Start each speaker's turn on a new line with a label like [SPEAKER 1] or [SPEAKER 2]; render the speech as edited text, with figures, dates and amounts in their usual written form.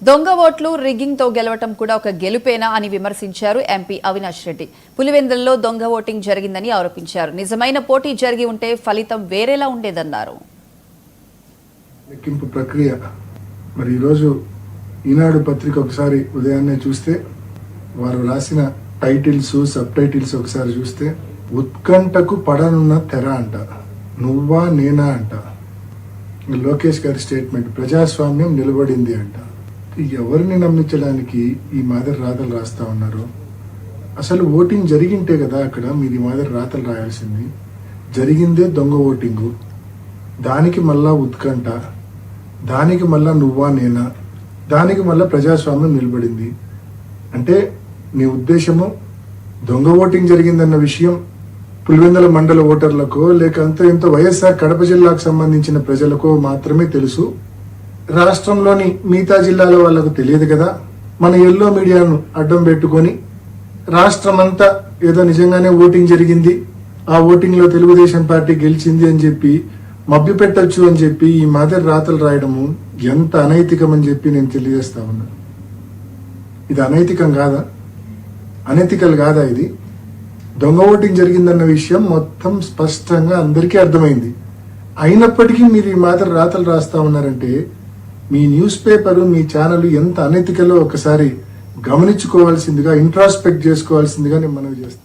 [SPEAKER 1] దొంగ ఓట్లు రిగ్గింగ్ తో గెలవటం కూడా ఒక గెలుపేనా అని విమర్శించారు ఎంపీ అవినాష్ రెడ్డి. పులివెందులలో దొంగ ఓటింగ్ జరిగిందని ఆరోపించారు. నిజమైన పోటీ జరిగి ఉంటే ఫలితం వేరేలా ఉండేదన్నారు.
[SPEAKER 2] లెక్కింపు ప్రక్రియ మరి ఈరోజు ఈనాడు పత్రిక ఒకసారి ఉదయాన్నే చూస్తే వారు రాసిన టైటిల్స్ సబ్ టైటిల్స్ ఒకసారి చూస్తే ఉత్కంఠకు పడనున్న తెర అంట, నువ్వా నేనా అంట. లోకేష్ గారి స్టేట్మెంట్, ప్రజాస్వామ్యం నిలబడింది అంట. ఎవరిని నమ్మించడానికి ఈ మాదిరి రాతలు రాస్తా ఉన్నారు? అసలు ఓటింగ్ జరిగింటే కదా అక్కడ మీరు ఈ మాదిరి రాతలు రాయాల్సింది. జరిగిందే దొంగ ఓటింగు, దానికి మళ్ళా ఉత్కంఠ, దానికి మళ్ళా నువ్వా నేనా, దానికి మళ్ళా ప్రజాస్వామ్యం నిలబడింది అంటే నీ ఉద్దేశము దొంగ ఓటింగ్ జరిగిందన్న విషయం పులివెందుల మండల ఓటర్లకో లేక ఎంతో వైఎస్ఆర్ కడప జిల్లాకు సంబంధించిన ప్రజలకో మాత్రమే తెలుసు. రాష్ట్రంలోని మిగతా జిల్లాల వాళ్ళకు తెలియదు కదా. మన ఎల్లో మీడియాను అడ్డం పెట్టుకొని రాష్ట్రమంతా ఏదో నిజంగానే ఓటింగ్ జరిగింది, ఆ ఓటింగ్ లో తెలుగుదేశం పార్టీ గెలిచింది అని చెప్పి మభ్య పెట్టచ్చు అని చెప్పి ఈ మాదిరి రాతలు రాయడము ఎంత అనైతికం అని చెప్పి నేను తెలియజేస్తా ఉన్నా. ఇది అనైతికం కాదా? అనైతికల్ కాదా ఇది? దొంగ ఓటింగ్ జరిగిందన్న విషయం మొత్తం స్పష్టంగా అందరికీ అర్థమైంది. అయినప్పటికీ మీరు ఈ మాదిరి రాతలు రాస్తా ఉన్నారంటే మీ న్యూస్ పేపరు మీ ఛానల్ ఎంత అనైతికలో ఒకసారి గమనించుకోవాల్సిందిగా, ఇంట్రాస్పెక్ట్ చేసుకోవాల్సిందిగా నేను మనవి చేస్తాను.